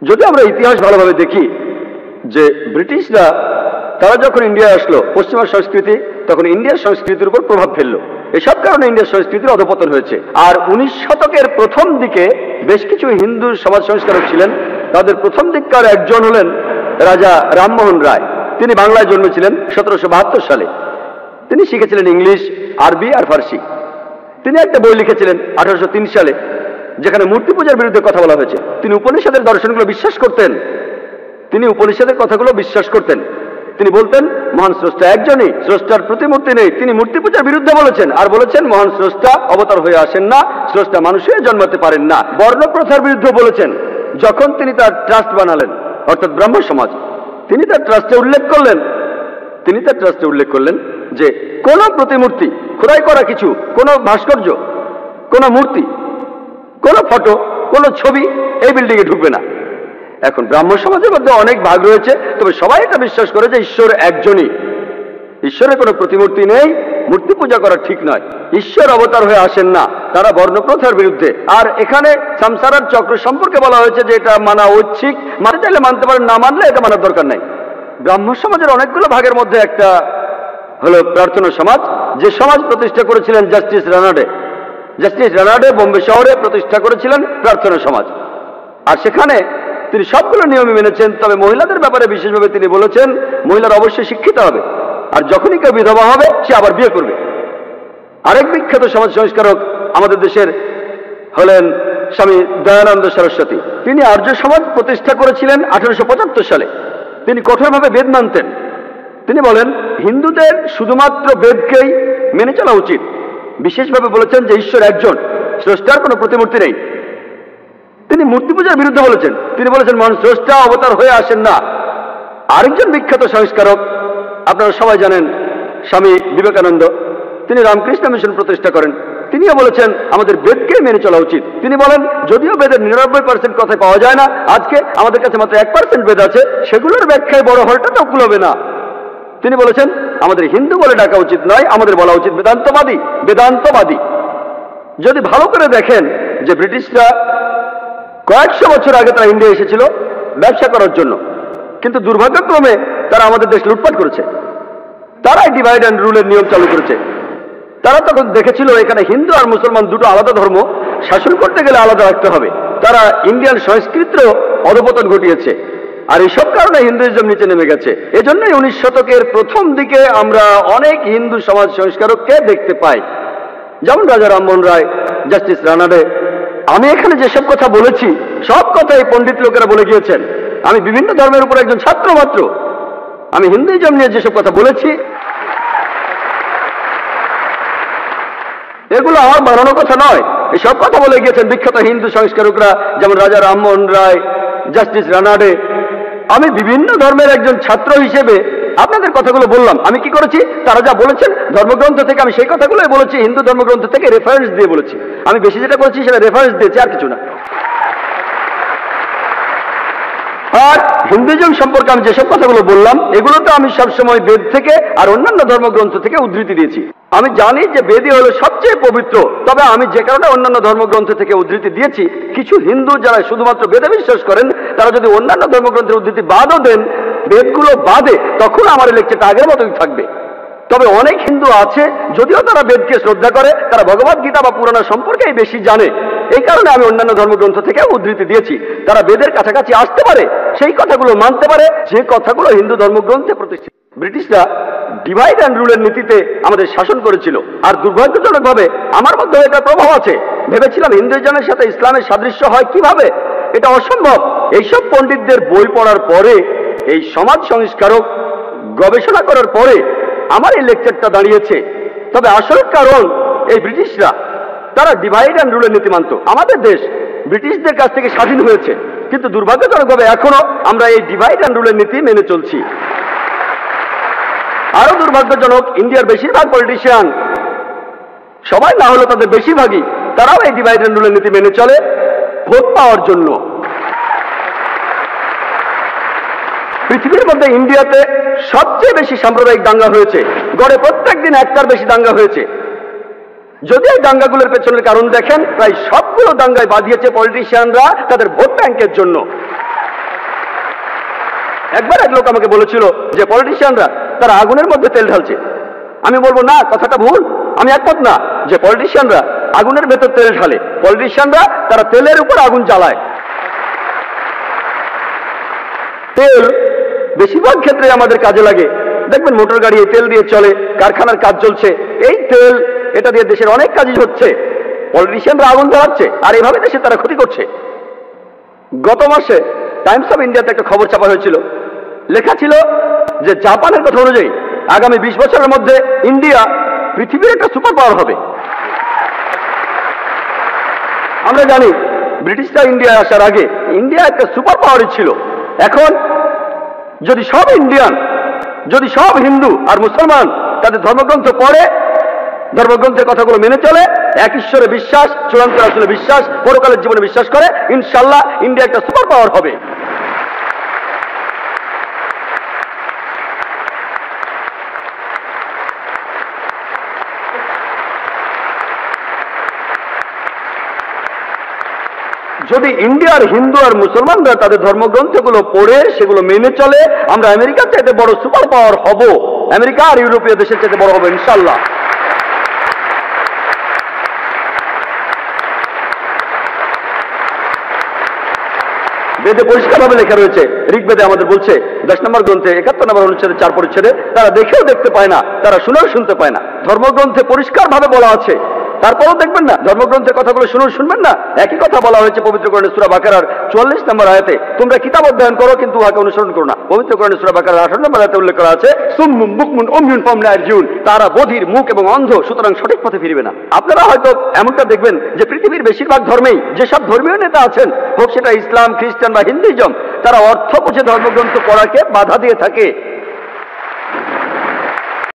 যদি আমরা ইতিহাস ভালোভাবে দেখি যে ব্রিটিশরা তারা যখন ইন্ডিয়ায় আসলো পশ্চিমা সংস্কৃতি তখন ইন্ডিয়ার সংস্কৃতির উপর প্রভাব ফেললো। এসব কারণে ইন্ডিয়ার সংস্কৃতির অধপতন হয়েছে। আর 19 শতকের প্রথম দিকে বেশ কিছু হিন্দু সমাজ সংস্কারক ছিলেন। তাদের প্রথম দিককার একজন হলেন রাজা রামমোহন রায়। তিনি বাংলায় জন্মেছিলেন 1772 সালে। তিনি শিখেছিলেন ইংলিশ, আরবি আর ফার্সি। তিনি একটা বই লিখেছিলেন 1803 সালে, যেখানে মূর্তি পূজার বিরুদ্ধে কথা বলা হয়েছে। তিনি উপনিষদের দর্শনগুলো বিশ্বাস করতেন। তিনি উপনিষদের কথাগুলো বিশ্বাস করতেন। তিনি বলতেন মহান স্রষ্টা একজনই, স্রষ্টার প্রতিমূর্তি নেই। তিনি মূর্তি পূজার বিরুদ্ধে বলেছেন আর বলেছেন মহান স্রষ্টা অবতার হয়ে আসেন না, স্রষ্টা মানুষ হয়ে জন্মাতে পারেন না। বর্ণ প্রথার বিরুদ্ধে বলেছেন। যখন তিনি তার ট্রাস্ট বানালেন অর্থাৎ ব্রাহ্ম সমাজ, তিনি তার ট্রাস্টে উল্লেখ করলেন যে কোন প্রতিমূর্তি, খোদাই করা কিছু, কোন ভাস্কর্য, কোন মূর্তি, কোন ফটো, কোন ছবি এই বিল্ডিংয়ে ঢুকবে না। এখন ব্রাহ্ম সমাজের মধ্যে অনেক ভাগ রয়েছে, তবে সবাই এটা বিশ্বাস করে যে ঈশ্বর একজনই, ঈশ্বরের কোনো প্রতিমূর্তি নেই, মূর্তি পূজা করা ঠিক নয়, ঈশ্বর অবতার হয়ে আসেন না। তারা বর্ণপ্রথার বিরুদ্ধে। আর এখানে সংসারের চক্র সম্পর্কে বলা হয়েছে যে এটা মানা ঐচ্ছিক, মানতে চাইলে মানতে পারেন, না মানলে এটা মানার দরকার নাই। ব্রাহ্ম সমাজের অনেকগুলো ভাগের মধ্যে একটা হলো প্রার্থনা সমাজ, যে সমাজ প্রতিষ্ঠা করেছিলেন জাস্টিস রানাডে। জাস্টিস রানাডে বোম্বে শহরে প্রতিষ্ঠা করেছিলেন প্রার্থনা সমাজ। আর সেখানে তিনি সবগুলো নিয়মই মেনেছেন, তবে মহিলাদের ব্যাপারে বিশেষভাবে তিনি বলেছেন মহিলারা অবশ্যই শিক্ষিত হবে, আর যখনই কেউ বিধবা হবে সে আবার বিয়ে করবে। আরেক বিখ্যাত সমাজ সংস্কারক আমাদের দেশের হলেন স্বামী দয়ানন্দ সরস্বতী। তিনি আর্য সমাজ প্রতিষ্ঠা করেছিলেন 1875 সালে। তিনি কঠোরভাবে বেদ মানতেন। তিনি বলেন হিন্দুদের শুধুমাত্র বেদকেই মেনে চলা উচিত। বিশেষভাবে বলেছেন যে ঈশ্বর একজন, স্রষ্টার কোনো প্রতিমূর্তি নেই। তিনি মূর্তি পূজার বিরুদ্ধে বলেছেন। তিনি বলেছেন মহান স্রষ্টা অবতার হয়ে আসেন না। আরেকজন বিখ্যাত সংস্কারক আপনারা সবাই জানেন স্বামী বিবেকানন্দ। তিনি রামকৃষ্ণ মিশন প্রতিষ্ঠা করেন। তিনিও বলেছেন আমাদের বেদকে মেনে চলা উচিত। তিনি বলেন যদিও বেদের 99% কথাই পাওয়া যায় না, আজকে আমাদের কাছে মাত্র 1% বেদ আছে, সেগুলোর ব্যাখ্যায় বড় হলটা তো কুলবে না। তিনি বলেছেন আমাদের হিন্দু বলে ডাকা উচিত নয়, আমাদের বলা উচিত বেদান্তবাদী। বেদান্তবাদী যদি ভালো করে দেখেন যে ব্রিটিশরা কয়েকশো বছর আগে তারা ইন্ডিয়া এসেছিল ব্যবসা করার জন্য, কিন্তু দুর্ভাগ্যক্রমে তারা আমাদের দেশ লুটপাট করেছে। তারাই ডিভাইড অ্যান্ড রুলের নিয়ম চালু করেছে। তারা তখন দেখেছিল এখানে হিন্দু আর মুসলমান দুটো আলাদা ধর্ম, শাসন করতে গেলে আলাদা রাখতে হবে। তারা ইন্ডিয়ান সংস্কৃতিরও অধপতন ঘটিয়েছে, আর এইসব কারণে হিন্দুইজম নিচে নেমে গেছে। এজন্যই 19 শতকের প্রথম দিকে আমরা অনেক হিন্দু সমাজ সংস্কারককে দেখতে পাই, যেমন রাজা রামমোহন রায়, জাস্টিস রানাডে। আমি এখানে যেসব কথা বলেছি সব কথাই পণ্ডিত লোকেরা বলে গিয়েছেন। আমি বিভিন্ন ধর্মের উপর একজন ছাত্র মাত্র। আমি হিন্দুইজম নিয়ে যেসব কথা বলেছি এগুলো আমার বানানো কথা নয়, এসব কথা বলে গিয়েছেন বিখ্যাত হিন্দু সংস্কারকরা, যেমন রাজা রামমোহন রায়, জাস্টিস রানাডে। আমি বিভিন্ন ধর্মের একজন ছাত্র হিসেবে আপনাদের কথাগুলো বললাম। আমি কি করেছি, তারা যা বলেছেন ধর্মগ্রন্থ থেকে আমি সেই কথাগুলোই বলেছি, হিন্দু ধর্মগ্রন্থ থেকে রেফারেন্স দিয়ে বলেছি। আমি বেশি যেটা করেছি সেটা রেফারেন্স দিয়েছি, আর কিছু না। আর হিন্দুইজম সম্পর্কে আমি যেসব কথাগুলো বললাম এগুলো তো আমি সবসময় বেদ থেকে আর অন্যান্য ধর্মগ্রন্থ থেকে উদ্ধৃতি দিয়েছি। আমি জানি যে বেদই হলো সবচেয়ে পবিত্র, তবে আমি যে কারণে অন্যান্য ধর্মগ্রন্থ থেকে উদ্ধৃতি দিয়েছি, কিছু হিন্দু যারা শুধুমাত্র বেদে বিশ্বাস করেন তারা যদি অন্যান্য ধর্মগ্রন্থের উদ্ধৃতি বাদও দেন, বেদগুলো বাদে, তখন আমার এই লেকচারটা আগের মতোই থাকবে। তবে অনেক হিন্দু আছে যদিও তারা বেদকে শ্রদ্ধা করে, তারা ভগবদ গীতা বা পুরাণ সম্পর্কেই বেশি জানে, এই কারণে আমি অন্যান্য ধর্মগ্রন্থ থেকে উদ্ধৃতি দিয়েছি। তারা বেদের কাছাকাছি আসতে পারে, সেই কথাগুলো মানতে পারে যে কথাগুলো হিন্দু ধর্মগ্রন্থে প্রতিষ্ঠিত। ব্রিটিশরা ডিভাইড অ্যান্ড রুলের নীতিতে আমাদের শাসন করেছিল, আর দুর্ভাগ্যজনকভাবে আমার মধ্যে এটা প্রভাব আছে। ভেবেছিলাম হিন্দুইজমের সাথে ইসলামের সাদৃশ্য হয় কিভাবে, এটা অসম্ভব। এইসব পণ্ডিতদের বই পড়ার পরে, এই সমাজ সংস্কারক গবেষণা করার পরে আমার এই লেকচারটা দাঁড়িয়েছে। তবে আসল কারণ এই ব্রিটিশরা, তারা ডিভাইড অ্যান্ড রুলের নীতি মানত। আমাদের দেশ ব্রিটিশদের কাছ থেকে স্বাধীন হয়েছে, কিন্তু দুর্ভাগ্যজনকভাবে এখনো আমরা এই ডিভাইড অ্যান্ড রুলের নীতি মেনে চলছি। আরো দুর্ভাগ্যজনক, ইন্ডিয়ার বেশিরভাগ পলিটিশিয়ান, সবাই না হলে তাদের বেশিরভাগই, তারাও এই ডিভাইড অ্যান্ড রুলের নীতি মেনে চলে ভোট পাওয়ার জন্য। পৃথিবীর মধ্যে ইন্ডিয়াতে সবচেয়ে বেশি সাম্প্রদায়িক দাঙ্গা হয়েছে, গড়ে প্রত্যেক দিন একটার বেশি দাঙ্গা হয়েছে। যদি এই দাঙ্গাগুলোর পেছনের কারণ দেখেন, প্রায় সবগুলো দাঙ্গায় বাঁধিয়েছে পলিটিশিয়ানরা তাদের ভোট ব্যাংকের জন্য। একবার এক লোক আমাকে বলেছিল যে পলিটিশিয়ানরা তারা আগুনের মধ্যে তেল ঢালছে। আমি বলবো না, কথাটা ভুল। আমি একমত না যে পলিটিশিয়ানরা আগুনের ভেতর তেল ঢালে। পলিটিশিয়ানরা তারা তেলের উপর আগুন জ্বালায়। তেল বেশিরভাগ ক্ষেত্রে আমাদের কাজে লাগে। দেখবেন মোটর গাড়ি এই তেল দিয়ে চলে, কারখানার কাজ চলছে, এই তেল এটা দিয়ে দেশের অনেক কাজই হচ্ছে। পলিটিশিয়ানরা আগুন জ্বালাচ্ছে আর এইভাবে দেশে তারা ক্ষতি করছে। গত মাসে টাইমস অফ ইন্ডিয়াতে একটা খবর ছাপা হয়েছিল, লেখা ছিল যে জাপানের কথা অনুযায়ী আগামী 20 বছরের মধ্যে ইন্ডিয়া পৃথিবীর একটা সুপার পাওয়ার হবে। আমরা জানি ব্রিটিশরা ইন্ডিয়ায় আসার আগে ইন্ডিয়া একটা সুপার পাওয়ারই ছিল। এখন যদি সব ইন্ডিয়ান, যদি সব হিন্দু আর মুসলমান তাদের ধর্মগ্রন্থ পড়ে, ধর্মগ্রন্থের কথাগুলো মেনে চলে, এক ঈশ্বরে বিশ্বাস, চূড়ান্ত আসলে বিশ্বাস, পরকালের জীবনে বিশ্বাস করে, ইনশাল্লাহ ইন্ডিয়া একটা সুপার পাওয়ার হবে। যদি ইন্ডিয়ার হিন্দু আর মুসলমানরা তাদের ধর্মগ্রন্থগুলো পড়ে সেগুলো মেনে চলে, আমরা আমেরিকার চাইতে বড় সুপার পাওয়ার হব। আমেরিকা আর ইউরোপীয় দেশের চাইতে বড় হবে ইনশাল্লাহ। বেদে পরিষ্কারভাবে লেখা রয়েছে, ঋগ্বেদে আমাদের বলছে 10 নম্বর গ্রন্থে 71 নম্বর অনুচ্ছেদে 4 পরিচ্ছেদে, তারা দেখেও দেখতে পায় না, তারা শুনেও শুনতে পায় না। ধর্মগ্রন্থে পরিষ্কারভাবে বলা আছে। তারপরেও দেখবেন না ধর্মগ্রন্থের কথাগুলো শুনবেন না। একই কথা বলা হয়েছে পবিত্র কোরআনে সূরা বাকারার 44 নম্বর আয়াতে, তোমরা কিতাব অধ্যয়ন করো কিন্তু উহাকে অনুসরণ করো না। পবিত্র কোরআনে সূরা বাকারার 18 নম্বর আয়াতে উল্লেখ করা আছে, সুম্মুম বুকমুন উময়ুন ফাহুম লা ইয়ারজিউন, তারা বধির, মুখ এবং অন্ধ, সুতরাং সঠিক পথে ফিরবে না। আপনারা হয়তো এমনটা দেখবেন যে পৃথিবীর বেশিরভাগ ধর্মেই যেসব ধর্মীয় নেতা আছেন, হোক সেটা ইসলাম, খ্রিস্টান বা হিন্দুইজম, তারা অর্থ বুঝে ধর্মগ্রন্থ পড়াকে বাধা দিয়ে থাকে।